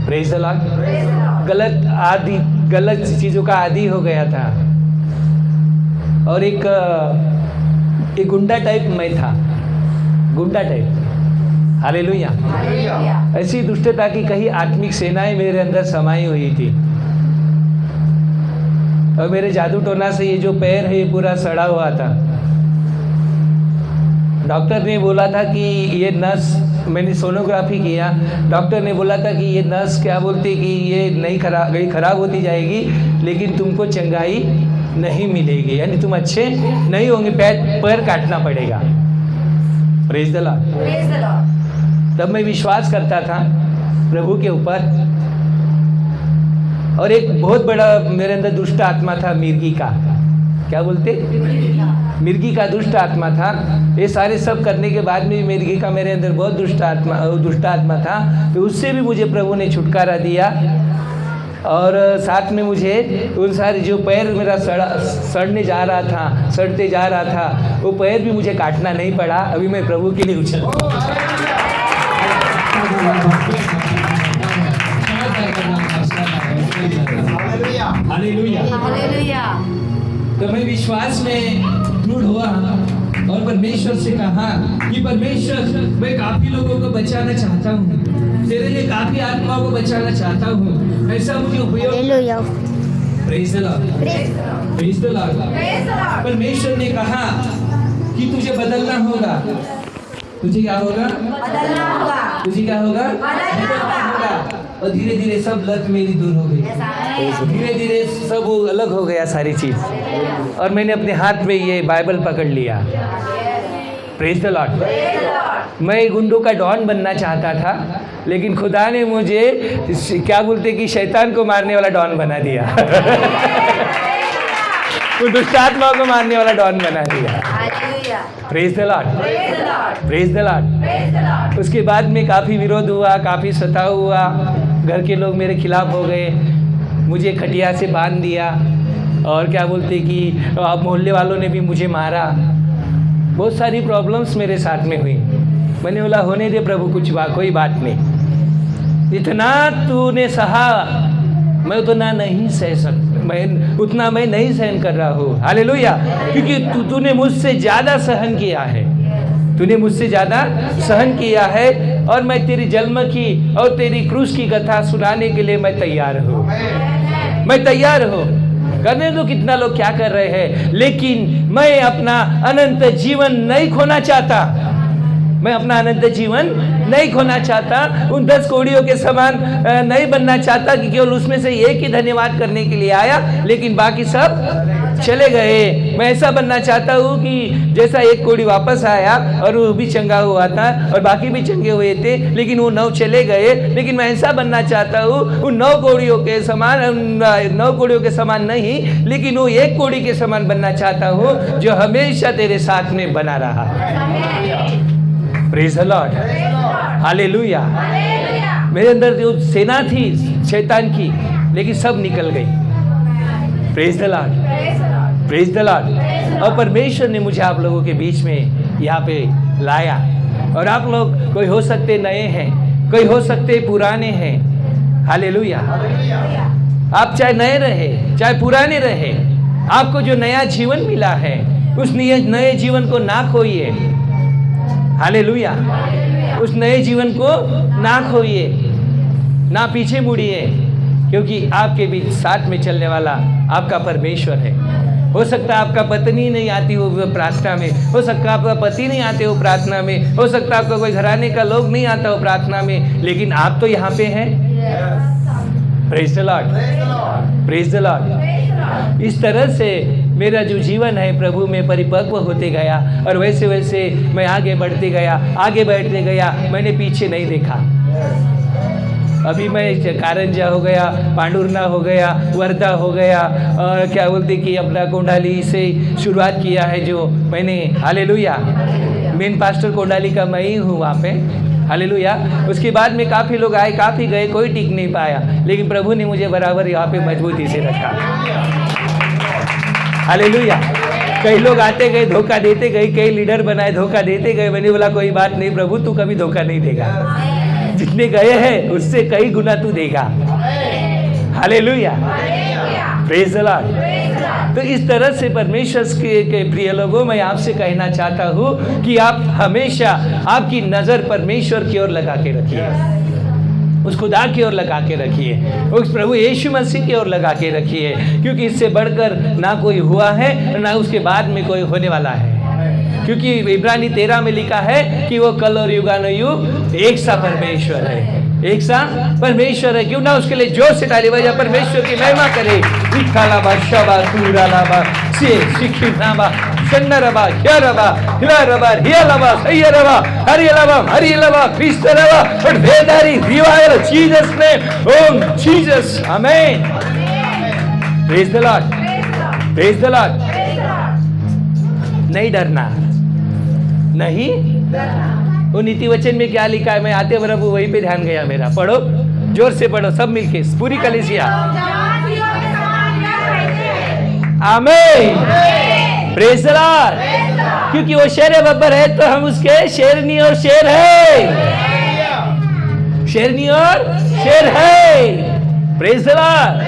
Praise the Lord. गलत चीज़ों का आदी हो गया था और एक गुंडा टाइप मैं था, गुंडा टाइप। हालेलुया। ऐसी दुष्टता की कई आत्मिक सेनाएं मेरे अंदर समाई हुई थी और मेरे जादू टोना से ये जो पैर है ये पूरा सड़ा हुआ था। डॉक्टर ने बोला था कि ये नस, मैंने सोनोग्राफी किया, डॉक्टर ने बोला था कि ये नस क्या बोलते कि ये नहीं खराब होती जाएगी, लेकिन तुमको चंगाई नहीं मिलेगी, यानी तुम अच्छे नहीं होंगे, पैर काटना पड़ेगा। Praise the Lord. तब मैं विश्वास करता था प्रभु के ऊपर और एक बहुत बड़ा मेरे अंदर दुष्ट आत्मा था, मिर्गी का, क्या बोलते, मिर्गी का दुष्ट आत्मा था। ये सारे सब करने के बाद में मिर्गी का मेरे अंदर बहुत दुष्ट आत्मा था, तो उससे भी मुझे प्रभु ने छुटकारा दिया और साथ में मुझे उन सारे जो पैर मेरा सड़ते जा रहा था, वो पैर भी मुझे काटना नहीं पड़ा। अभी मैं प्रभु के लिए उछल हालेलुया। तो मैं विश्वास में दृढ़ हुआ और परमेश्वर से कहा कि परमेश्वर, मैं काफी लोगों को बचाना चाहता हूँ, तेरे लिए काफी आत्माओं को बचाना चाहता हूँ, ऐसा मुझे उपयोग। Praise the lord, praise the Lord. परमेश्वर ने कहा कि तुझे बदलना होगा। तुझे क्या होगा? बदलना होगा। तुझे क्या होगा? बदलना होगा। और धीरे धीरे सब लत मेरी दूर हो गई, धीरे धीरे सब अलग हो गया सारी चीज, और मैंने अपने हाथ में ये बाइबल पकड़ लिया। Praise the Lord. मैं गुंडों का डॉन बनना चाहता था, लेकिन खुदा ने मुझे क्या बोलते कि शैतान को मारने वाला डॉन बना दिया। वो दुष्ट आत्माओं को मारने वाला डॉन बना दिया। Praise the lord, praise the Lord. उसके बाद में काफ़ी विरोध हुआ, काफ़ी सताव हुआ, घर के लोग मेरे खिलाफ हो गए, मुझे खटिया से बांध दिया और क्या बोलते कि अब मोहल्ले वालों ने भी मुझे मारा। बहुत सारी प्रॉब्लम्स मेरे साथ में हुई। मैंने बोला होने दे प्रभु, कोई बात नहीं, इतना तूने सहा, मैं उतना नहीं सह सकता, उतना मैं नहीं सहन कर रहा हूँ। हालेलुया। क्योंकि तूने मुझसे ज़्यादा सहन किया है, तूने मुझसे ज़्यादा सहन किया है, और मैं तेरी जन्म की और तेरी क्रूस की कथा सुनाने के लिए मैं तैयार हूँ। मैं तैयार हूँ। करने दो कितना लोग क्या कर रहे हैं, लेकिन मैं अपना अनंत जीवन नहीं खोना चाहता। मैं अपना अनंत जीवन नहीं खोना चाहता, उन 10 कोड़ियों के समान नहीं बनना चाहता कि केवल उसमें से एक ही धन्यवाद करने के लिए आया, लेकिन बाकी सब चले गए। मैं ऐसा बनना चाहता हूँ कि जैसा एक कोड़ी वापस आया और वो भी चंगा हुआ था और बाकी भी चंगे हुए थे, लेकिन वो 9 चले गए। लेकिन मैं ऐसा बनना चाहता हूँ उन 9 कोड़ियों के समान, 9 कोड़ियों के समान नहीं, लेकिन वो एक कोड़ी के समान बनना चाहता हूँ जो हमेशा तेरे साथ में बना रहा। Praise the lord, hallelujah. मेरे अंदर जो सेना थी शैतान की, लेकिन सब निकल गई। Praise the lord, praise the Lord. और परमेश्वर ने मुझे आप लोगों के बीच में यहाँ पे लाया, और आप लोग कोई हो सकते नए हैं, कोई हो सकते पुराने हैं। हालेलुया। आप चाहे नए रहे चाहे पुराने रहे, आपको जो नया जीवन मिला है उस नए जीवन को ना खोइए। हालेलुया। उस नए जीवन को ना खोइए, ना पीछे मुड़िए, क्योंकि आपके बीच साथ में चलने वाला आपका परमेश्वर है। हो सकता है आपका पत्नी नहीं आती हो प्रार्थना में, हो सकता है आपका पति नहीं आते हो प्रार्थना में, हो सकता है आपका कोई घराने का लोग नहीं आता हो प्रार्थना में, लेकिन आप तो यहाँ पे हैं। Praise the lord, praise the Lord. इस तरह से मेरा जो जीवन है प्रभु में परिपक्व होते गया, और वैसे वैसे मैं आगे बढ़ते गया, आगे बढ़ते गया, मैंने पीछे नहीं देखा। अभी मैं कारंजा हो गया, पांडुरना हो गया, वर्धा हो गया, और क्या बोलते कि अपना कोंडाली से शुरुआत किया है जो मैंने। हालेलुया। मेन पास्टर कोंडाली का मैं ही हूँ वहाँ पे। हालेलुया। उसके बाद में काफ़ी लोग आए, काफ़ी गए, कोई टिक नहीं पाया, लेकिन प्रभु ने मुझे बराबर यहाँ पे मजबूती से रखा। हालेलुया। कई लोग आते गए, धोखा देते गए, कई लीडर बनाए, धोखा देते गए। मैंने बोला कोई बात नहीं प्रभु, तू कभी धोखा नहीं देगा। जितने गए हैं उससे कई गुना तू देगा। Hallelujah, praise the lord. तो इस तरह से परमेश्वर के प्रिय लोगों, मैं आपसे कहना चाहता हूँ कि आप हमेशा आपकी नज़र परमेश्वर की ओर लगा के रखिए, उस खुदा की ओर लगा के रखिए, उस प्रभु यीशु मसीह की ओर लगा के रखिए, क्योंकि इससे बढ़कर ना कोई हुआ है ना उसके बाद में कोई होने वाला है। क्योंकि इब्रानी 13 में लिखा है कि वो कल और युगानुयुग एक सा परमेश्वर है, एक सा परमेश्वर है। क्यों ना उसके लिए जोर से ताली बजा, परमेश्वर की महिमा करे। इखालाबा शबा तुरालाबा से सिखिनाबा सन्नरबा ह्यरबा हिलारबा हियलबा सयरबा हरियलबा हरियलबा क्रिस्तरबा और वेदारी रिवायर जीसस नेम, ओम Jesus, amen. Praise the lord, praise the lord. नहीं डरना, नहीं वो नीति वचन में क्या लिखा है, मैं आते बरफ वहीं पे ध्यान गया मेरा। पढ़ो, जोर से पढ़ो सब मिलके, पूरी कलीसिया। आमीन, प्रेज द लॉर्ड। क्योंकि वो शेर बब्बर है तो हम उसके शेरनी और शेर है, शेरनी और शेर है। प्रेज द लॉर्ड,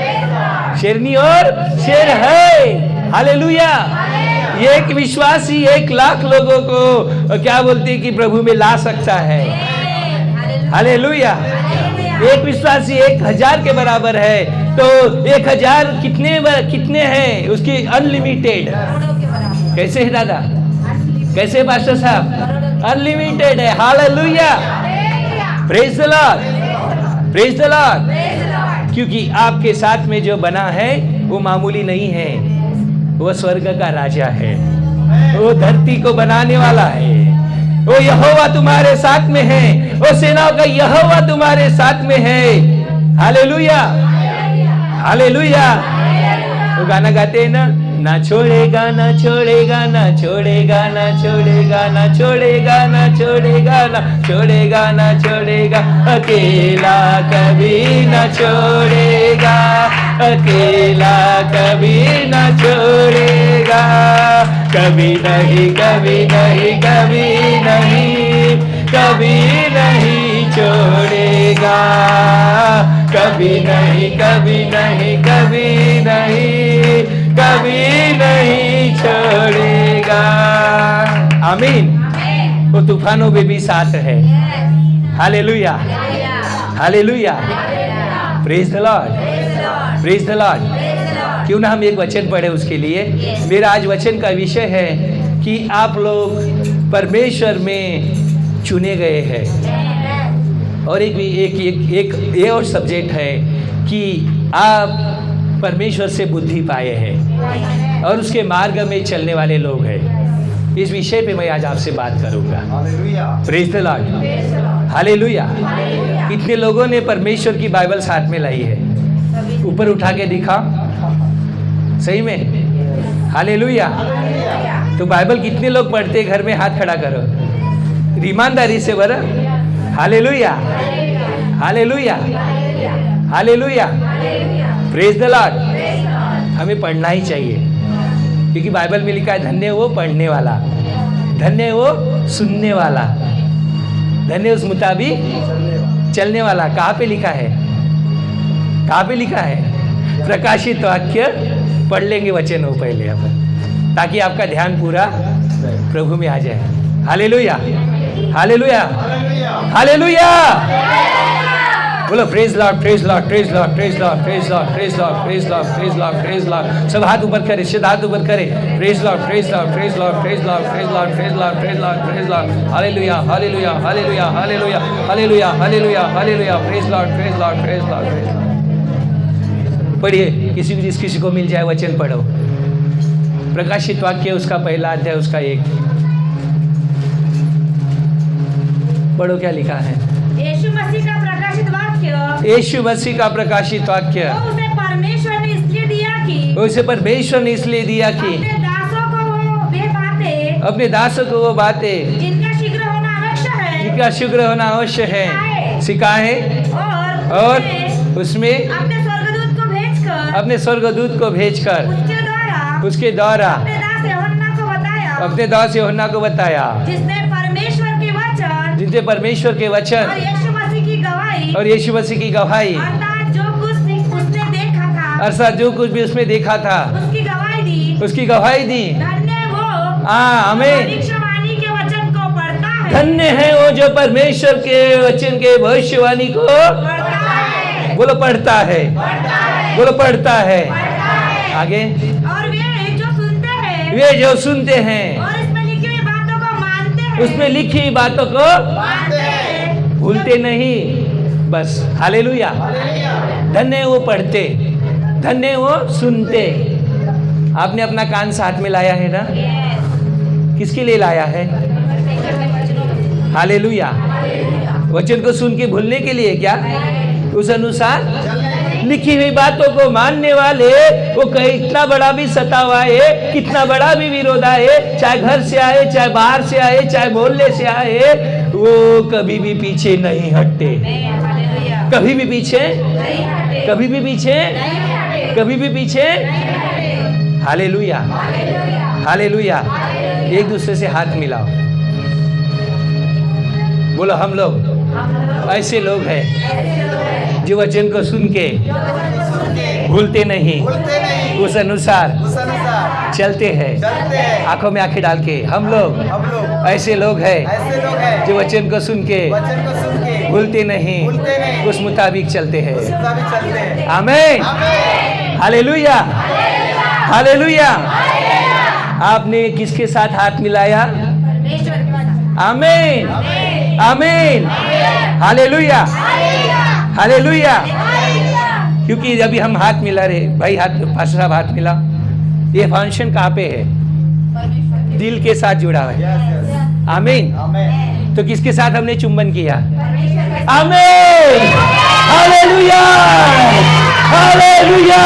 शेरनी और शेर है। हालेलुया। ये एक विश्वासी 1 लाख लोगों को क्या बोलते हैं कि प्रभु में ला सकता है। हालेलुया। एक विश्वासी 1000 के बराबर है, तो 1000 कितने हैं उसकी अनलिमिटेड। कैसे है दादा, कैसे पास्टर साहब, अनलिमिटेड है। Hallelujah, praise the lord, praise the Lord. क्योंकि आपके साथ में जो बना है वो मामूली नहीं है, वो स्वर्ग का राजा है, वो धरती को बनाने वाला है। वो यहोवा तुम्हारे साथ में है, वो सेनाओं का यहोवा तुम्हारे साथ में है। Hallelujah, hallelujah. वो गाना गाते हैं ना छोड़ेगा ना छोड़ेगा ना छोड़ेगा ना छोड़ेगा ना छोड़ेगा ना छोड़ेगा ना छोड़ेगा ना छोड़ेगा, अकेला कभी ना छोड़ेगा, अकेला कभी ना छोड़ेगा। कभी नहीं कभी नहीं कभी नहीं कभी नहीं छोड़ेगा, कभी नहीं कभी नहीं कभी नहीं कभी नहीं छोड़ेगा। आमीन। वो तूफानों में भी साथ है। Hallelujah, hallelujah, praise the lord, praise the Lord. क्यों ना हम एक वचन पढ़े उसके लिए। मेरा आज वचन का विषय है कि आप लोग परमेश्वर में चुने गए हैं। और एक और सब्जेक्ट है कि आप परमेश्वर से बुद्धि पाए हैं और उसके मार्ग में चलने वाले लोग हैं। इस विषय पे मैं आज आपसे बात करूंगा। Praise the lord, hallelujah. कितने लोगों ने परमेश्वर की बाइबल साथ में लाई है? ऊपर उठा के दिखा, सही में। हालेलुया। तो बाइबल कितने लोग पढ़ते घर में? हाथ खड़ा करो ईमानदारी से बरा। Hallelujah, hallelujah, hallelujah, praise the Lord. हमें पढ़ना ही चाहिए, क्योंकि बाइबल में लिखा है धन्य वो पढ़ने वाला, धन्य वो सुनने वाला, धन्य उस मुताबिक चलने वाला। कहाँ पे लिखा है? कहाँ पे लिखा है? प्रकाशित वाक्य पढ़ लेंगे वचन हो पहले अपन, ताकि आपका ध्यान पूरा प्रभु में आ जाए। Hallelujah, hallelujah, hallelujah. बोलो praise lord, praise lord, praise lord, praise lord, praise lord, praise lord, praise lord, praise lord, praise lord. सब हाथ ऊपर करे, सब हाथ ऊपर करे। Praise lord, praise lord, praise lord, praise lord, praise lord, praise lord, praise lord, praise lord. Hallelujah, hallelujah, hallelujah, hallelujah, hallelujah, hallelujah, hallelujah. Praise lord, praise lord, praise lord, praise lord. पढ़िए, किसी को मिल जाए वचन पढ़ो। प्रकाशित वाक्य उसका पहला अध्याय उसका 1 पढ़ो, क्या लिखा है? यीशु मसीह का प्रकाशित वाक्य, यीशु मसीह का प्रकाशित वाक्य। उसे परमेश्वर ने इसलिए दिया कि, उसे परमेश्वर ने इसलिए दिया कि अपने दासों को वे बातें, अपने दासों को वो बातें जिनका शीघ्र होना आवश्यक है, जिनका शीघ्र होना अवश्य है, सिखाए। और उसमें अपने स्वर्गदूत को भेजकर उसके द्वारा अपने दास यूहन्ना को बताया, जिसने परमेश्वर के वचन और यीशु मसीह की और यीशु मसीह की गवाही, अर्थात जो कुछ उसने देखा था, अर्थात जो कुछ भी उसमें देखा था, उसकी गवाही दी। उसकी गवाही दी। धन्य वो आमीन। भविष्यवाणी के वचन को पढ़ता है, धन्य है वो जो परमेश्वर के वचन के भविष्यवाणी को पढ़ता है, बोलो पढ़ता है, पढ़ता है, बोलो पढ़ता है। पढ़ता है। आगे, और वे जो सुनते हैं वे जो सुनते हैं और इसमें लिखी हुई बातों को मानते हैं, उसमें लिखी बातों को मानते हैं, भूलते नहीं। बस हालेलुया। धन्य है वो पढ़ते, धन्य है वो सुनते। आपने अपना कान साथ में लाया है ना? किसके लिए लाया है? हालेलुया। वचन को सुन के भूलने के लिए क्या? उस अनुसार लिखी हुई बातों को मानने वाले, वो कितना बड़ा भी सतावा है, कितना बड़ा भी विरोध आए, चाहे घर से आए, चाहे बाहर से आए, चाहे मोहल्ले से आए, वो कभी भी पीछे नहीं हटते। कभी भी पीछे, कभी भी पीछे, कभी भी पीछे। Hallelujah, hallelujah. एक दूसरे से हाथ मिलाओ, बोलो हम लोग ऐसे लोग हैं जो वचन को सुन के भूलते नहीं, उस अनुसार चलते हैं। आंखों में आंखें डाल के हम लोग ऐसे लोग हैं जो वचन को सुन के भूलते नहीं, उस मुताबिक चलते हैं। आमीन, हालेलुया, हालेलुया। आपने किसके साथ हाथ मिलाया? आमीन, आमीन, हालेलुया, हालेलुया। क्योंकि अभी हम हाथ मिला रहे, भाई हाथ, पास्टर साहब हाथ मिला। ये फंक्शन कहाँ पे है? दिल के साथ जुड़ा हुआ है। आमीन। तो किसके साथ हमने चुंबन किया? आमीन, हालेलुया, हालेलुया।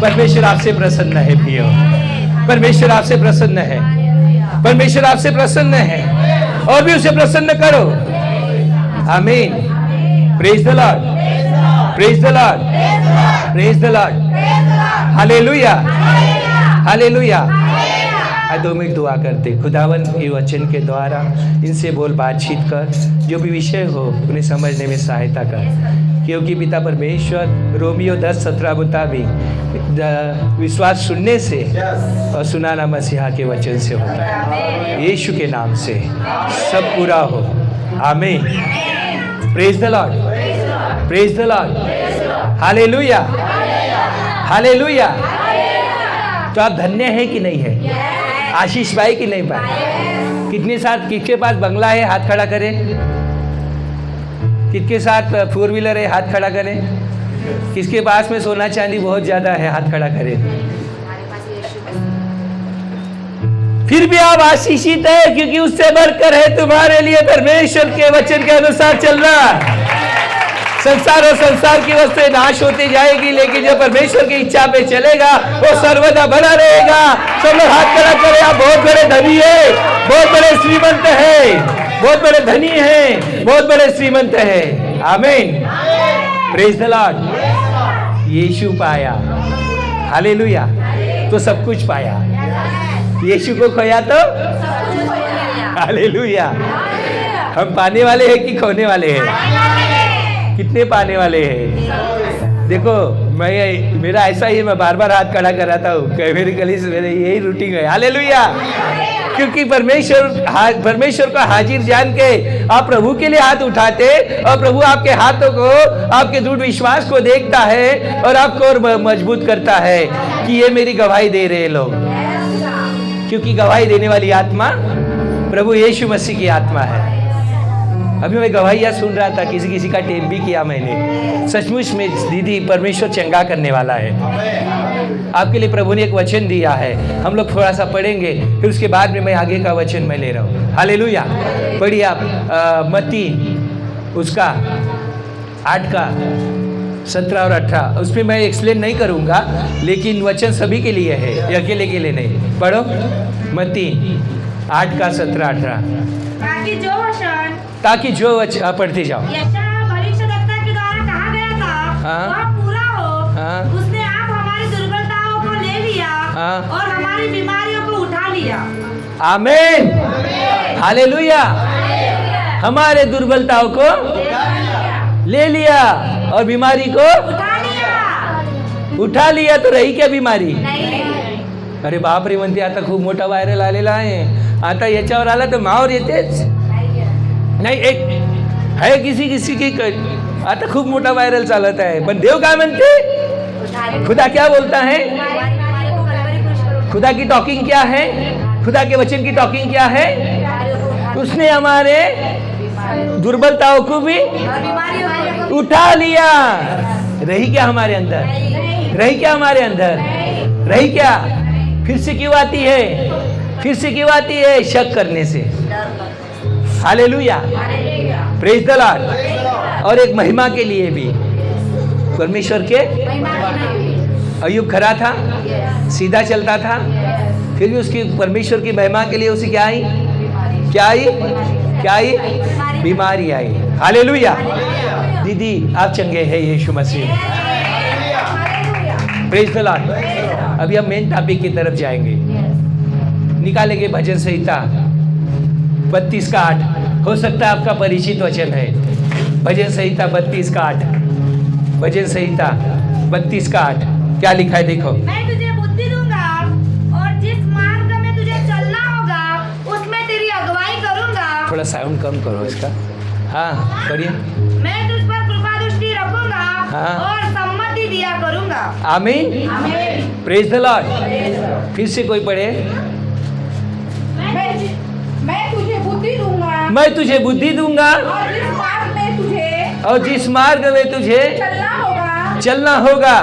परमेश्वर आपसे प्रसन्न है प्रियो, परमेश्वर आपसे प्रसन्न है, परमेश्वर आपसे प्रसन्न है। और भी उसे प्रसन्न करो। आमीन। Praise the lord, praise the lord, praise the lord. Hallelujah, hallelujah. 2 minute दुआ करते। खुदावन के वचन के द्वारा इनसे बोल, बातचीत कर, जो भी विषय हो उन्हें समझने में सहायता कर। क्योंकि पिता परमेश्वर रोमियो 10:17 मुताबिक विश्वास सुनने से और सुनाना मसीहा के वचन से होता है। यीशु के नाम से सब पूरा हो। आमीन। Praise the lord, praise the lord. Hallelujah, hallelujah. तो आप धन्य है कि नहीं है? आशीष पाए कि नहीं पाए? कितने साथ, किसके पास बंगला है हाथ खड़ा करें? किसके साथ 4 व्हीलर है हाथ खड़ा करें? किसके पास में सोना चांदी बहुत ज्यादा है हाथ खड़ा करें? फिर भी आप आशीषित है, क्योंकि उससे बढ़कर है तुम्हारे लिए परमेश्वर के वचन के अनुसार चलना। संसार और संसार की वस्तुएं नाश होती जाएगी, लेकिन जो परमेश्वर की इच्छा पे चलेगा वो सर्वदा बना रहेगा। सब लोग हाथ खड़ा करें। आप बहुत बड़े धनी है, बहुत बड़े श्रीमंत है, बहुत बड़े धनी है, बहुत बड़े श्रीमंत है। आमीन। Praise the Lord. यीशु पाया, हालेलुया, तो सब कुछ पाया। यीशु को खोया तो हालेलुया। हम पाने वाले हैं कि खोने वाले हैं? कितने पाने वाले हैं? देखो, मेरा ऐसा ही, मैं बार बार हाथ खड़ा कराता हूँ, मेरी गली से मेरे यही रूटीन है। हालेलुया। क्योंकि परमेश्वर को हाजिर जान के आप प्रभु के लिए हाथ उठाते, और प्रभु आपके हाथों को, आपके दृढ़ विश्वास को देखता है और आपको और मजबूत करता है कि ये मेरी गवाही दे रहे लोग। क्योंकि गवाही देने वाली आत्मा प्रभु यीशु मसीह की आत्मा है। अभी मैं गवाहियाँ सुन रहा था, किसी का टेप भी किया मैंने। सचमुच में दीदी, परमेश्वर चंगा करने वाला है। आपके लिए प्रभु ने एक वचन दिया है, हम लोग थोड़ा सा पढ़ेंगे, फिर उसके बाद में मैं आगे का वचन मैं ले रहा हूँ। हालेलुया। पढ़िए आप मत्ती उसका 8 का 17 और 18। उसमें मैं एक्सप्लेन नहीं करूँगा, लेकिन वचन सभी के लिए है, अकेले के लिए नहीं। पढ़ो मत्ती 8 का 17-18। ताकि जो पढ़ते जाओ। भविष्यद्वक्ता के द्वारा कहा गया था, वह पूरा हो। उसने आप हमारी दुर्बलताओं को ले लिया और हमारी बीमारियों को उठा लिया। आमीन, हालेलुया। हमारे दुर्बलताओं को ले लिया और बीमारी को उठा लिया. तो रही क्या बीमारी? अरे बापरे म्हणते आता खूप मोठा व्हायरल आलेला आहे. आता याच्यावर आला तर मावर येतेच नाही. एक है किसी की आता खूप मोठा व्हायरल चालत आहे. पण देव काय म्हणते? खुदा क्या बोलता है? खुदा की टॉकिंग क्या है? खुदा के वचन की टॉकिंग क्या है? उसने हमारे दुर्बलताओं को भी उठा लिया. रही क्या हमारे अंदर? रही क्या हमारे अंदर? रही क्या? फिर से क्यों आती है? फिर से क्यों आती है? शक करने से. Hallelujah, praise the Lord. और एक महिमा के लिए भी. परमेश्वर के अय्यूब खरा था, सीधा चलता था, फिर भी उसकी परमेश्वर की महिमा के लिए उसे क्या आई? क्या आई? क्या आई? बीमारी आई. हालेलुया. दीदी आप चंगे हैं यीशु मसीह. Praise the lord. अभी हम मेन टॉपिक की तरफ जाएंगे. निकालेंगे भजन संहिता 32 का 8. हो सकता है आपका परिचित वचन है. भजन संहिता 32 का 8. भजन संहिता 32 का 8. क्या लिखा है देखो. मैं तुझे बुद्धि दूंगा और जिस मार्ग में तुझे चलना होगा उसमें तेरी अगुवाई करूंगा. थोड़ा साउंड कम करो इसका. हाँ करिए. मैं तुझ पर कृपा दृष्टि रखूंगा और सम्मति दिया करूंगा. आमीन. Praise the Lord. फिर से कोई पढ़े. मैं तुझे बुद्धि दूंगा. मैं तुझे बुद्धि दूंगा और जिस मार्ग में तुझे चलना होगा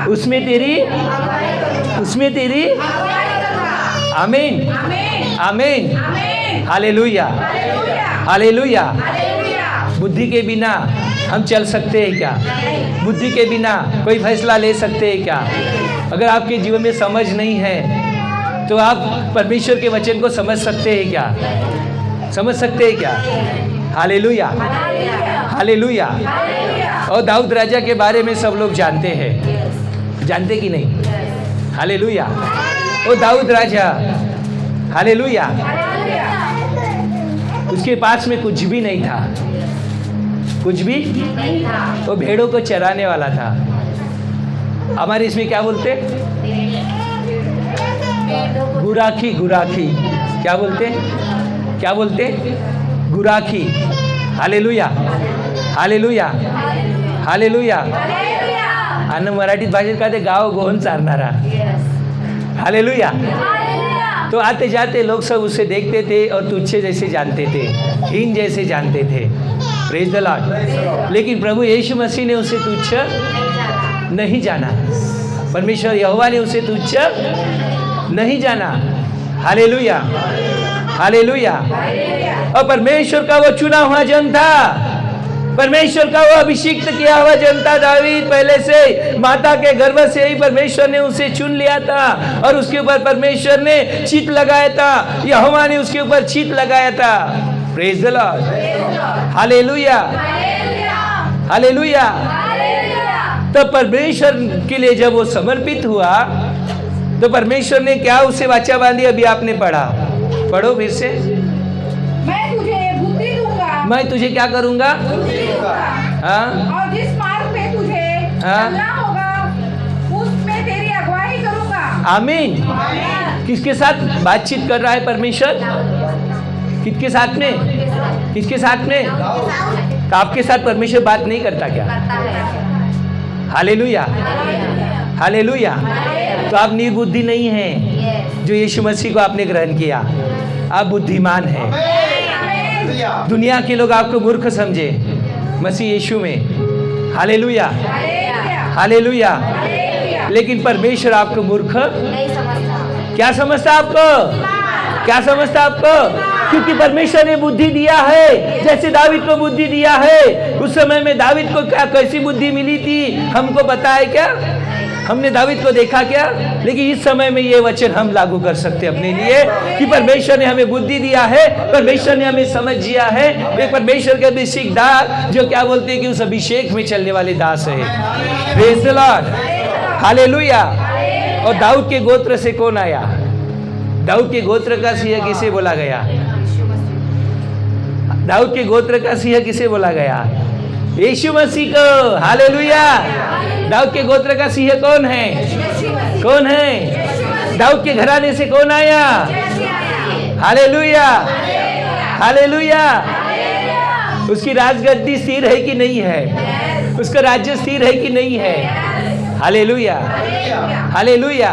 उसमें तेरी आमीन. आमीन. हालेलुया. हालेलुया. बुद्धि के बिना हम चल सकते हैं क्या? बुद्धि के बिना कोई फैसला ले सकते हैं क्या? अगर आपके जीवन में समझ नहीं है तो आप परमेश्वर के वचन को समझ सकते हैं क्या? समझ सकते हैं क्या? हालेलुया. हालेलुया. और दाऊद राजा के बारे में सब लोग जानते हैं. जानते कि नहीं? हालेलुया. वो दाऊद राजा, हालेलुया, उसके पास में कुछ भी नहीं था. कुछ भी. वो भेड़ों को चराने वाला था. हमारे इसमें क्या बोलते? गुराखी. गुराखी क्या बोलते? क्या बोलते? गुराखी. हालेलुया. हालेलुया. हालेलुया. आणि मराठीत भाषेत काय ते गाव गोहन चारणारा. हालेलुया. तो आते जाते लोग सब उसे देखते थे और तुच्छे जैसे जानते थे, हीन जैसे जानते थे. Praise the Lord. लेकिन प्रभु यीशु मसीह ने उसे तुच्छ नहीं जाना. परमेश्वर यहोवा ने उसे तुच्छ नहीं जाना. हालेलुया. हालेलुया. और परमेश्वर का वो चुना हुआ जन था. परमेश्वर का वो अभिषिक्त किया हुआ जनता. दावीद पहले से माता के गर्भ से ही परमेश्वर ने उसे चुन लिया था और उसके ऊपर परमेश्वर ने चित लगाया था. यहोवा ने उसके ऊपर चित लगाया था. Praise the lord. Hallelujah. Hallelujah. तो परमेश्वर के लिए जब वो समर्पित हुआ तो परमेश्वर ने क्या उसे वाचा बांधी? अभी आपने पढ़ा. पढ़ो फिर से. मैं तुझे बुद्धि दूंगा. मैं तुझे क्या करूंगा? हाँ. और जिस मार्ग पे तुझे चलना होगा उसमें तेरी अगुवाई करूंगा. आमीन. किसके साथ बातचीत कर रहा है परमेश्वर? किसके साथ में? किसके साथ में? तो आपके साथ परमेश्वर बात नहीं करता क्या? हालेलुया. हालेलुया. तो आप निर्बुद्धि नहीं हैं. जो यीशु मसीह को आपने ग्रहण किया आप बुद्धिमान हैं. दुनिया के लोग आपको मूर्ख समझे, मसीह यीशु में. हालेलुया. हालेलुया. लेकिन परमेश्वर आपको मूर्ख क्या समझता? आपको क्या समझता? आपको क्योंकि परमेश्वर ने बुद्धि दिया है. जैसे दावीद को बुद्धि दिया है. उस समय में दावीद को क्या कैसी बुद्धि मिली थी हमको पता है क्या? हमने दावीद को देखा क्या? लेकिन इस समय में ये वचन हम लागू कर सकते हैं अपने लिए कि परमेश्वर ने हमें बुद्धि दिया है. परमेश्वर ने हमें समझ दिया है. एक परमेश्वर के अभिषेक दास जो क्या बोलते हैं कि उस अभिषेक में चलने वाले दास है. Praise the lord. हालेलुया. और दाऊद के गोत्र से कौन आया? दाऊद के गोत्र का सिंह किसे बोला गया? दाऊद के गोत्र का सिंह किसे बोला गया? यीशु मसीह को। हालेलुया। दाऊद के गोत्र का सिंह कौन है? कौन है? दाऊद के घराने से कौन आया? Hallelujah, hallelujah. उसकी राजगद्दी स्थिर है कि नहीं है? उसका राज्य स्थिर है कि नहीं है? Hallelujah, hallelujah.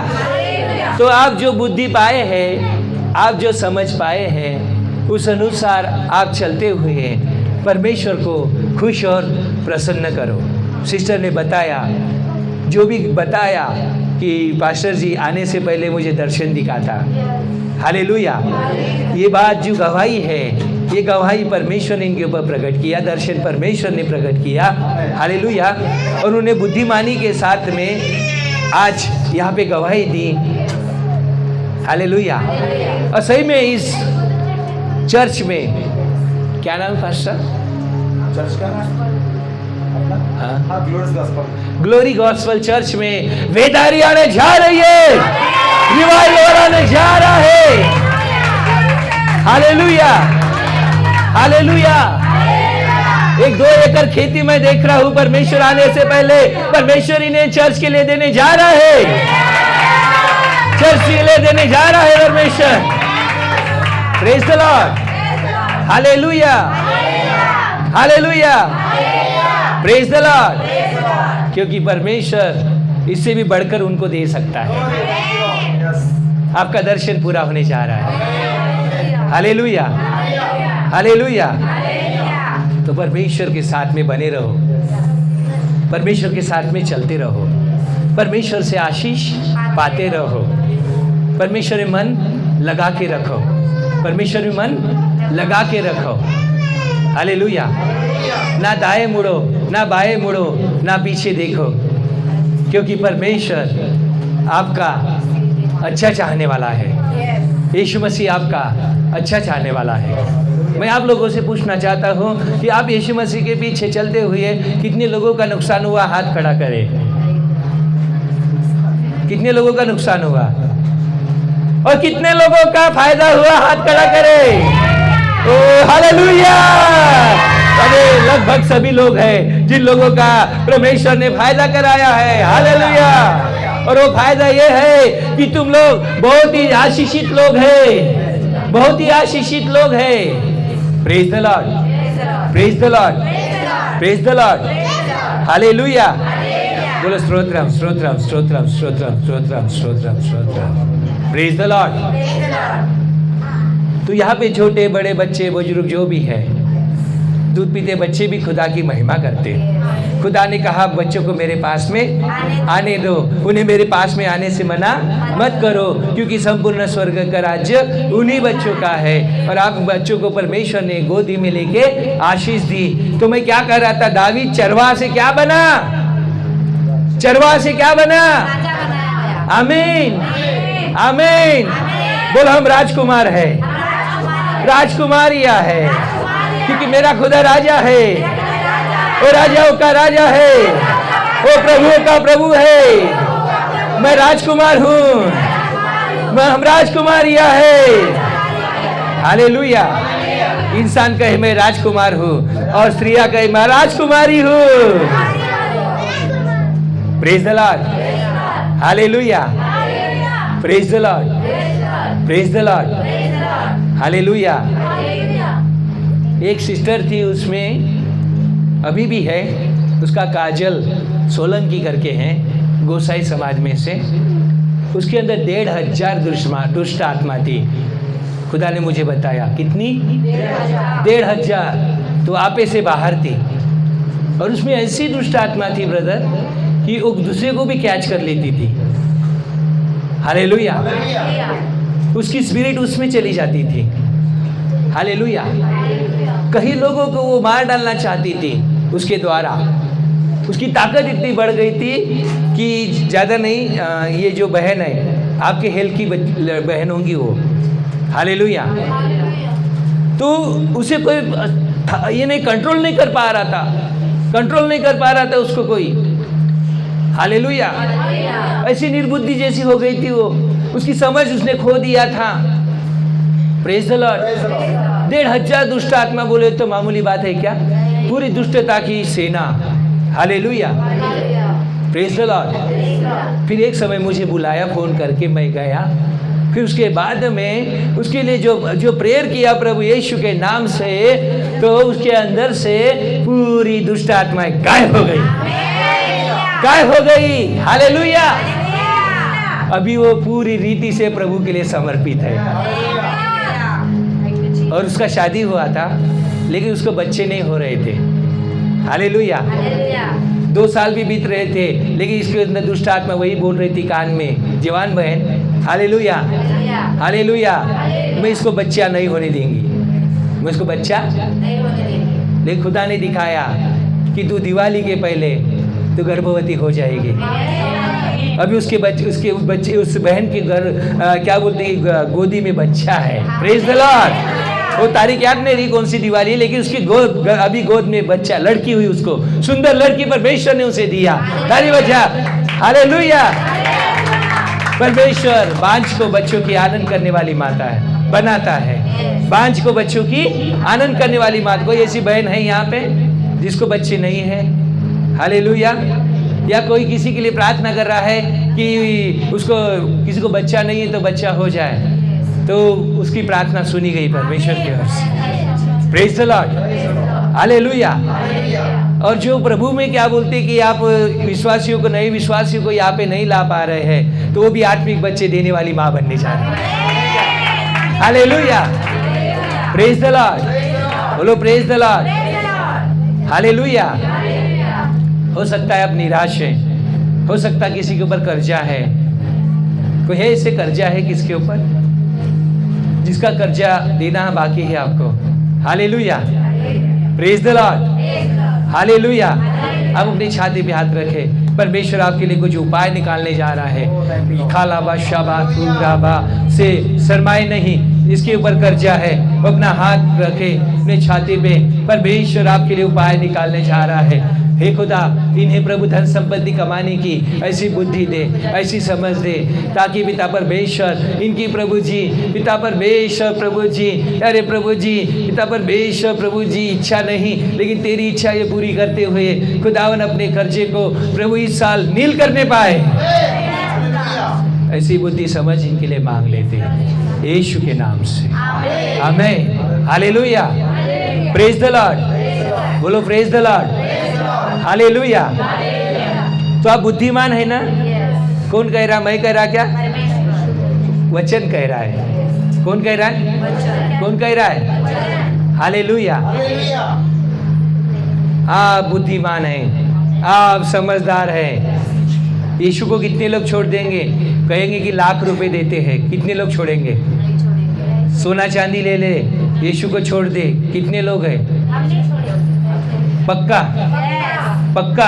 तो आप जो बुद्धि पाए हैं, आप जो समझ पाए हैं, उस अनुसार आप चलते हुए परमेश्वर को खुश और प्रसन्न करो। सिस्टर ने बताया, जो भी बताया कि पास्टर जी आने से पहले मुझे दर्शन दिखा था। हालेलुया। ये बात जो गवाही है, ये गवाही परमेश्वर ने इनके ऊपर प्रकट किया, दर्शन परमेश्वर ने प्रकट किया। हालेलुया। और उन्हें बुद्धिमानी के साथ में आज यहाँ पे गवाही दी। हालेलुया। और सही में इस चर्च में, क्या नाम है पास्टर? चर्च का हाँ, ग्लोरी गॉस्पेल चर्च में वेदारी आने जा रही है, रिवाइवल आने जा रहा है। Hallelujah, hallelujah. 1-2 एकड़ खेती में देख रहा हूँ, परमेश्वर आने से पहले परमेश्वर इन्हें चर्च के लिए देने जा रहा है। चर्च के लिए देने जा रहा है परमेश्वर। Praise the lord. Hallelujah, hallelujah. Praise the Lord. क्योंकि परमेश्वर इससे भी बढ़कर उनको दे सकता है। आपका दर्शन पूरा होने जा रहा है। Hallelujah, hallelujah. तो परमेश्वर के साथ में बने रहो, परमेश्वर के साथ में चलते रहो, परमेश्वर से आशीष पाते रहो, परमेश्वर में मन लगा के रखो, परमेश्वर में मन लगा के रखो। हालेलुया। ना दाएं मुड़ो, ना बाएं मुड़ो, ना पीछे देखो, क्योंकि परमेश्वर आपका अच्छा चाहने वाला है। यीशु मसीह आपका अच्छा चाहने वाला है। मैं आप लोगों से पूछना चाहता हूँ कि आप यीशु मसीह के पीछे चलते हुए कितने लोगों का नुकसान हुआ? हाथ खड़ा करें। कितने लोगों का नुकसान हुआ और कितने लोगों का फायदा हुआ? हाथ खड़ा करें। ओ हालेलुया। अरे लगभग सभी लोग हैं जिन लोगों का परमेश्वर ने फायदा कराया है। हालेलुया। और वो फायदा ये है कि तुम लोग बहुत ही आशीषित लोग हैं, बहुत ही आशीषित लोग हैं। Praise the lord, praise the lord, praise the lord. Hallelujah. बोलो स्तोत्रम, स्तोत्रम, स्तोत्रम, स्तोत्रम, स्तोत्रम, स्तोत्रम, स्तोत्रम। Praise the lord. तो यहाँ पे छोटे बड़े बच्चे बुजुर्ग जो भी है, दूध पीते बच्चे भी खुदा की महिमा करते। खुदा ने कहा बच्चों को मेरे पास में आने दो, उन्हें मेरे पास में आने से मना मत करो, क्योंकि संपूर्ण स्वर्ग का राज्य उन्हीं बच्चों का है। और आप बच्चों को परमेश्वर ने गोदी में लेके आशीष दी। तो मैं क्या कह रहा था, दावीद चरवाहा से क्या बना? चरवाहा से क्या बना? आमीन, आमीन। बोलो हम राजकुमार है, राजकुमारिया है, क्योंकि मेरा खुदा राजा है, वो राजाओं का राजा है, वो प्रभुओं का प्रभु है। मैं राजकुमार हूँ, हम राजकुमारिया है। हालेलुया। इंसान कहे मैं राजकुमार हूँ और स्त्रियां कहे मैं राजकुमारी हूँ। Praise the lord. Hallelujah. Praise the lord, praise the lord. Hallelujah. एक सिस्टर थी, उसमें अभी भी है, उसका काजल सोलंकी करके हैं, गोसाई समाज में से। उसके अंदर 1500 दुष्ट आत्मा थी। खुदा ने मुझे बताया कितनी? 1500। तो आपे से बाहर थी। और उसमें ऐसी दुष्ट आत्मा थी ब्रदर कि वो दूसरे को भी कैच कर लेती थी। हालेलुया। उसकी स्पिरिट उसमें चली जाती थी। हालेलुया। कई लोगों को वो मार डालना चाहती थी उसके द्वारा। उसकी ताकत इतनी बढ़ गई थी कि ज़्यादा नहीं, ये जो बहन है आपके हेल्थ की बहन होंगी वो। हालेलुया। तो उसे कोई ये नहीं कंट्रोल नहीं कर पा रहा था, कंट्रोल नहीं कर पा रहा था उसको कोई। हालेलुया। ऐसी निर्बुद्धि जैसी हो गई थी वो, उसकी समझ उसने खो दिया था। Praise the Lord. 1,500 दुष्ट आत्मा बोले तो मामूली बात है क्या? पूरी दुष्टता की सेना। Hallelujah, praise the Lord. फिर एक समय मुझे बुलाया फोन करके, मैं गया। फिर उसके बाद में उसके लिए जो प्रेयर किया प्रभु यीशु के नाम से, तो उसके अंदर से पूरी दुष्ट आत्माएं गायब हो गई, गायब हो गई। हालेलुया। अभी वो पूरी रीति से प्रभु के लिए समर्पित है। और उसका शादी हुआ था, लेकिन उसको बच्चे नहीं हो रहे थे। हालेलुया। 2 साल भी बीत रहे थे, लेकिन इसके अंदर दुष्ट आत्मा वही बोल रही थी कान में, जवान बहन, हालेलुया, हालेलुया, मैं इसको बच्चा नहीं होने देंगी, मैं इसको बच्चा नहीं होने देंगी। लेकिन खुदा ने दिखाया कि तू दिवाली के पहले तू गर्भवती हो जाएगी। अभी उसके बच्चे उस बहन के क्या बोलते हैं, गोदी में बच्चा है। Praise the Lord. वो तारीख याद नहीं रही कौन सी दिवाली है, लेकिन उसकी अभी गोद में बच्चा, लड़की हुई, उसको सुंदर लड़की परमेश्वर ने उसे दिया। ताली बजा, हालेलुया। परमेश्वर बांझ को बच्चों की आनंद करने वाली माता है, बनाता है। बांझ को बच्चों की आनंद करने वाली माता। कोई ऐसी बहन है यहाँ पे जिसको बच्चे नहीं है? हालेलुया। या कोई किसी के लिए प्रार्थना कर रहा है कि उसको किसी को बच्चा नहीं है तो बच्चा हो जाए, तो उसकी प्रार्थना सुनी गई परमेश्वर की ओर से। Praise the lord, hallelujah. और जो प्रभु में क्या बोलते कि आप विश्वासियों को, नए विश्वासियों को यहाँ पे नहीं ला पा रहे हैं, तो वो भी आत्मिक बच्चे देने वाली माँ बनने जा रही है। हालेलुया, प्रेज द लॉर्ड, बोलो प्रेज द लॉर्ड, हालेलुया। हो सकता है आप निराश हैं, हो सकता है किसी के ऊपर कर्जा है। कोई है इससे कर्जा है किसके ऊपर, जिसका कर्जा देना बाकी है आपको? Hallelujah, praise the lord, hallelujah. आप अपनी छाती पे हाथ रखें। परमेश्वर आपके लिए कुछ उपाय निकालने जा रहा है। खालाबा शाबा तुराबा से शर्माए नहीं, इसके ऊपर कर्जा है, वो अपना हाथ रखे अपने छाती पे। परमेश्वर आपके लिए उपाय निकालने जा रहा है। हे खुदा, इन्हें प्रभु धन संपत्ति कमाने की ऐसी बुद्धि दे, ऐसी समझ दे, ताकि पिता परमेश्वर इनकी प्रभु जी, पिता परमेश्वर प्रभु जी, अरे प्रभु जी, पिता परमेश्वर प्रभु जी, इच्छा नहीं लेकिन तेरी इच्छा ये पूरी करते हुए खुदावन अपने कर्जे को प्रभु इस साल नील करने पाए। ऐसी बुद्धि समझ इनके लिए मांग लेते हैं यीशु के नाम से, आमीन, हालेलुया, प्रेज द लॉर्ड, बोलो प्रेज द लॉर्ड, हालेलुया। तो आप बुद्धिमान है ना? कौन कह रहा? मैं कह रहा क्या? वचन कह रहा है। कौन कह रहा है? कौन कह रहा है? हालेलुया। आप बुद्धिमान हैं, आप समझदार हैं। यीशु को कितने लोग छोड़ देंगे? कहेंगे कि लाख रुपए देते हैं, कितने लोग छोड़ेंगे? सोना चांदी ले ले, यीशु को छोड़ दे, कितने लोग हैं? पक्का पक्का,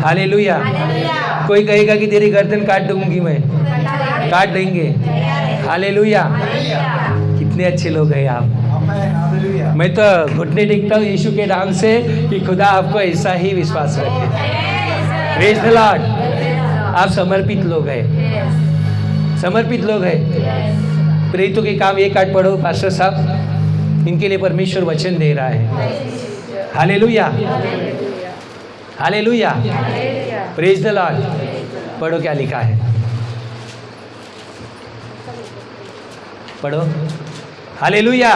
हालेलुया। कोई कहेगा कि तेरी गर्दन काट दूंगी मैं, काट देंगे, हालेलुया। कितने अच्छे लोग हैं आप। मैं तो घुटने टेकता हूँ यीशु के नाम से कि खुदा आपको ऐसा ही विश्वास रखे। Praise the Lord. आप समर्पित लोग हैं, समर्पित लोग हैं। प्रेरितों के काम 1-8 पढ़ो पास्टर साहब, इनके लिए परमेश्वर वचन दे रहा है। Hallelujah, hallelujah, praise the Lord. पढ़ो क्या लिखा है, पढ़ो। Hallelujah,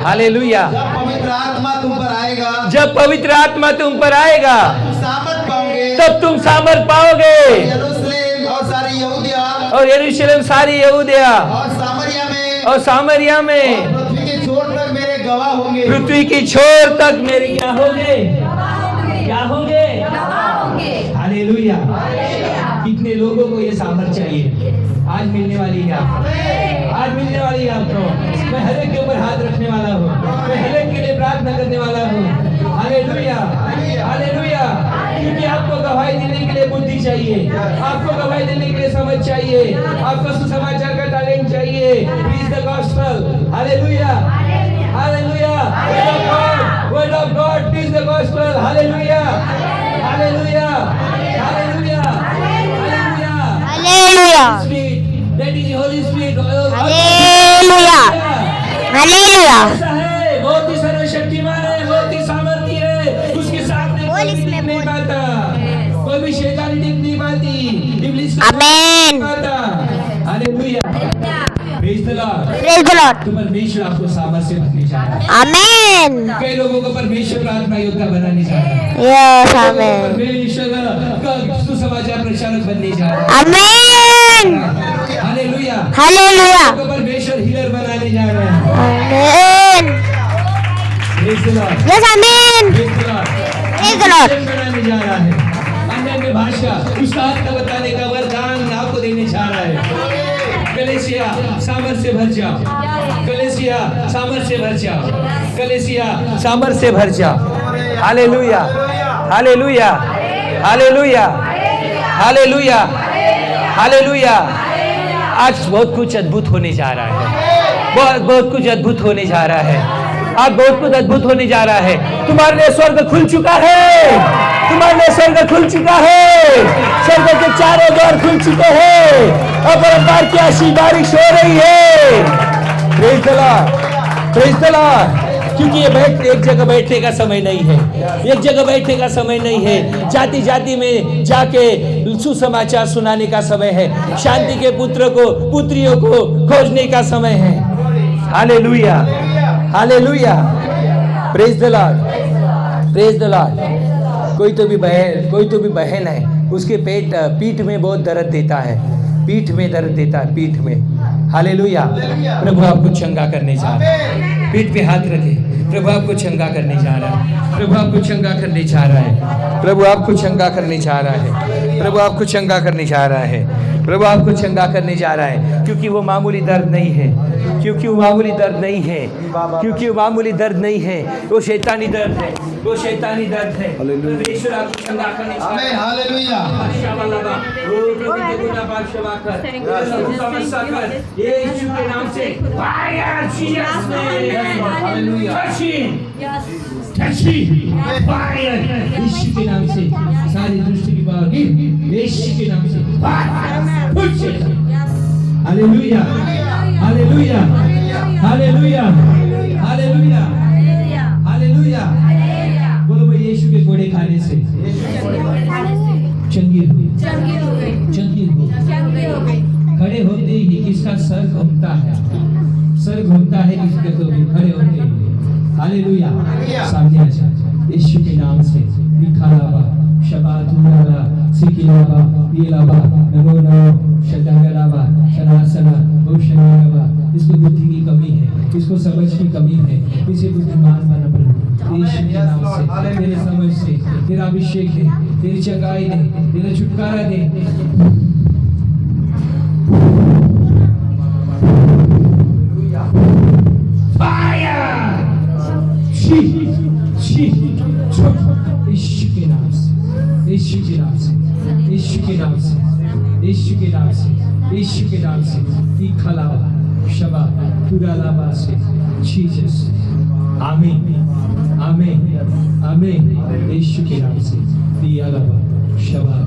hallelujah. जब पवित्र आत्मा तुम पर आएगा, जब पवित्र आत्मा तुम पर आएगा, सामर्थ पाओगे, तब तुम सामर्थ पाओगे। यरूशलेम और सारी यहूदिया, और यरूशलेम सारी यहूदिया और सामरिया में, और सामरिया में, पृथ्वी की छोर तक मेरे गवाह होंगे। पृथ्वी की छोर तक मेरे क्या होंगे? क्या होंगे? हालेलुया। कितने लोगों को ये सामर्थ चाहिए? आज मिलने वाली है आपको, आज मिलने वाली है आपको। मैं हर एक के ऊपर हाथ रखने वाला हूँ, मैं हर एक के लिए प्रार्थना करने वाला हूँ। Hallelujah, hallelujah. क्योंकि आपको गवाही देने के लिए बुद्धि चाहिए, आपको गवाही देने के लिए समझ चाहिए, आपको सुसमाचार का टैलेंट चाहिए। Preach the gospel, hallelujah, hallelujah. Word of God, preach the gospel, hallelujah, hallelujah, hallelujah, hallelujah, Hallelujah. That is the Holy Spirit. Hallelujah. Hallelujah. Praise the lord. तो परमेश्वर आपको सामर्थ्य से भरने जा रहा है। आमीन। कई लोगों को परमेश्वर प्रार्थना योद्धा बनाने जा रहा है। यस आमीन। परमेश्वर का सुसमाचार प्रचारक बनने जा रहा है। आमीन। हालेलुया। हालेलुया। तो परमेश्वर हीलर बनाने जा रहा है। आमीन। Praise the Lord. यस आमीन। Praise the lord. Praise the Lord. बनाने जा रहा है। अन्य भाषा उसका अर्थ बताने का वरदान आपको देने जा रहा है। कलेसिया सामर्थ से भर जाओ। कलेसिया सामर्थ से भर जाओ। कलेसिया सामर्थ से भर जाओ। Hallelujah. Hallelujah. Hallelujah. Hallelujah. Hallelujah. आज बहुत कुछ अद्भुत होने जा रहा है। बहुत कुछ अद्भुत होने जा रहा है। आज बहुत कुछ अद्भुत होने जा रहा है। तुम्हारे लिए स्वर्ग खुल चुका है। तुम्हारे लिए स्वर्ग खुल चुका है। स्वर्ग के चारों द्वार खुल चुके हैं। अपरंपार की ऐसी बारिश हो रही है। Praise the lord. Praise the Lord. क्योंकि ये एक जगह बैठने का समय नहीं है। एक जगह बैठने का समय नहीं है। जाति जाति में जाके सुसमाचार सुनाने का समय है। शांति के पुत्र को पुत्रियों को खोजने का समय है। Hallelujah. Hallelujah. Praise the lord. Praise the Lord. कोई तो भी बहन है, उसके पीठ में बहुत दर्द देता है। पीठ में दर्द देता है, पीठ में। हालेलुया। प्रभु आपको चंगा करने जा रहा है। पीठ पे हाथ रखे। प्रभु आपको चंगा करने जा रहा है। प्रभु आपको चंगा करने जा रहा है। प्रभु आपको चंगा करने जा रहा है। प्रभु आपको चंगा करने जा रहा है। प्रभु आपको चंगा करने जा रहा है। क्योंकि वो मामूली दर्द नहीं है। क्योंकि वो मामूली दर्द नहीं है। क्योंकि वो मामूली दर्द नहीं है। वो शैतानी दर्द है। वो शैतानी दर्द है। परमेश्वर आपको चंगा करने जा रहा है। आमीन। हालेलुया। यीशु के नाम से फायर जीसस नेम। फायर यीशु के नाम से सारी दृष्टि की पावर यीशु के नाम से hallelujah. Hallelujah. Hallelujah. Hallelujah. Hallelujah. बोलो भाई यीशु के घोड़े खाने से चंगी हो गई। चंगी हो गई। खड़े होते ही किसका सर घूमता है। सर घूमता है किसके तो भी खड़े होते ही। हालेलुया। सामने आ जा यीशु के नाम से। निखालाबा शबातुलाला सिकिलाबा येलाबा नमो नमो शतंगलाबा सनासना भूषणलाबा। इसको बुद्धि की कमी है। इसको समझ की कमी है। इसे बुद्धिमान बना प्रभु यीशु के नाम से। तेरे समझ से तेरा अभिषेक दे। तेरी चंगाई दे। तेरा छुटकारा दे। यीशु के नाम से। यीशु के नाम से। यीशु के नाम से। यीशु के नाम से। यीशु के नाम से। इखलावा शबा तुरालाबा से जीसस। आमीन। आमीन। आमीन। यीशु के नाम से। दियालाबा शबा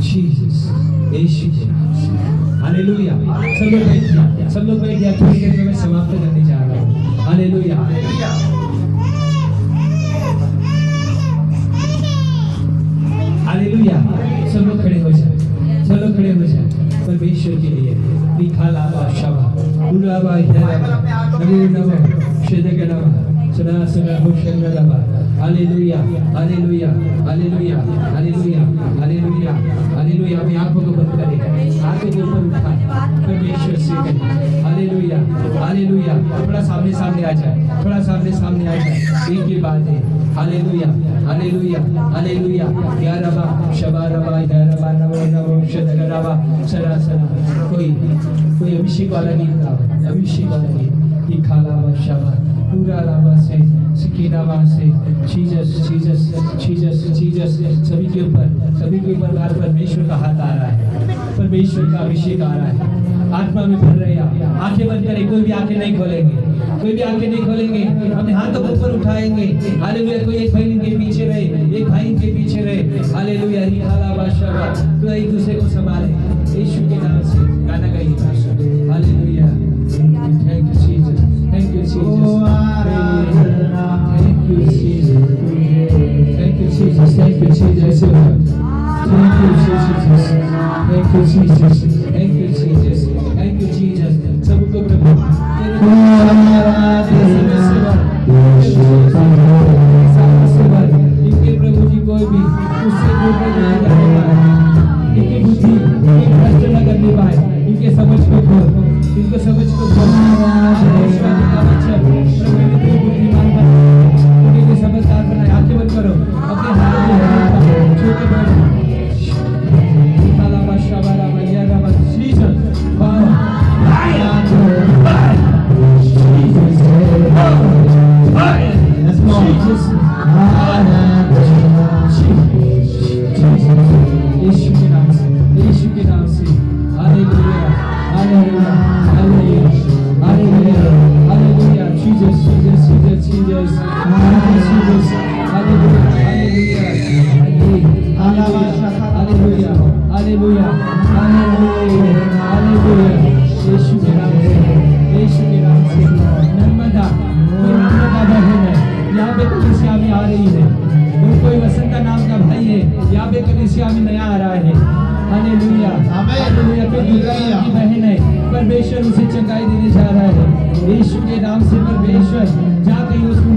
जीसस। यीशु के नाम से। हालेलुया। सब लोग बैठ गया। सब लोग बैठ गया। थोड़ी देर में मैं समाप्त करने जा रहा हूँ। हालेलुया। हालेलुया। सब लोग खड़े हो जाए। सब लोग खड़े हो जाए परमेश्वर के लिए। निखालाबा शबा उलाबा हिलाबा नमो नमो शदगलाबा सना सना भूषणलाबा। Hallelujah. Hallelujah. Hallelujah. Hallelujah. Hallelujah. Hallelujah. अपनी आंखों को बंद करें। आंखों को ऊपर उठाएं। परमेश्वर से करें। हालेलुया। हालेलुया। थोड़ा सामने सामने आ जाए। थोड़ा सामने सामने आ जाए। एक ही बात है। हालेलुया। हालेलुया। हालेलुया। या रबा शबा रबा या रबा नमो नमो शदगलाबा सना सना। कोई अभिषेक वाला गीत गाओ। अभिषेक वाला गीत। निखालाबा शबा पूरा लाबा से सिकीनाबा से जीसस जीसस जीसस जीसस। सभी के ऊपर बार परमेश्वर का हाथ आ रहा है। परमेश्वर का अभिषेक आ रहा है। आत्मा में भर रहे हैं। आंखें बंद करें। कोई भी आंखें नहीं खोलेंगे। कोई भी आंखें नहीं खोलेंगे। अपने हाथों को ऊपर उठाएंगे। हालेलुया। कोई एक भाई इनके पीछे रहे। एक भाई इनके पीछे रहे। हालेलुया। निखालाबा शबा। तो एक दूसरे को संभाले यीशु के नाम से। गाना गाइए। Hallelujah. Thank you Jesus. Thank you, Jesus. Thank you, Jesus. Thank you, Jesus. Thank you, Jesus. Thank you, Jesus. Thank you, Jesus. Thank you, Jesus. Thank you, Jesus. इनके प्रभु जी कोई भी उससे दूर नहीं जाने पाए, इनकी बुद्धि भ्रष्ट न करने पाए, इनके समझ को खोल, इनको समझ को खोल। बुद्धिमान बना, उन्हें समझदार बनाए। आंखें बंद करो, अपने हाथ छोटे बड़े यीशु के नाम से, यीशु के नाम से। Hallelujah, hallelujah, hallelujah, hallelujah, hallelujah. Jesus, Jesus, Jesus, Jesus, Jesus, hallelujah, hallelujah, hallelujah, hallelujah, hallelujah, hallelujah. यीशु के नाम से, यीशु के नाम से। नर्मदा, कोई नर्मदा बहन है यहाँ पे कलीसिया में आ रही है, और कोई वसंता नाम का भाई है यहाँ पे कलीसिया में नया आ रहा है। Hallelujah, hallelujah. कोई दुर्गा नाम की बहन है, परमेश्वर उसे चंगाई देने जा रहा है। यीशु के नाम से परमेश्वर जहाँ कहीं उसको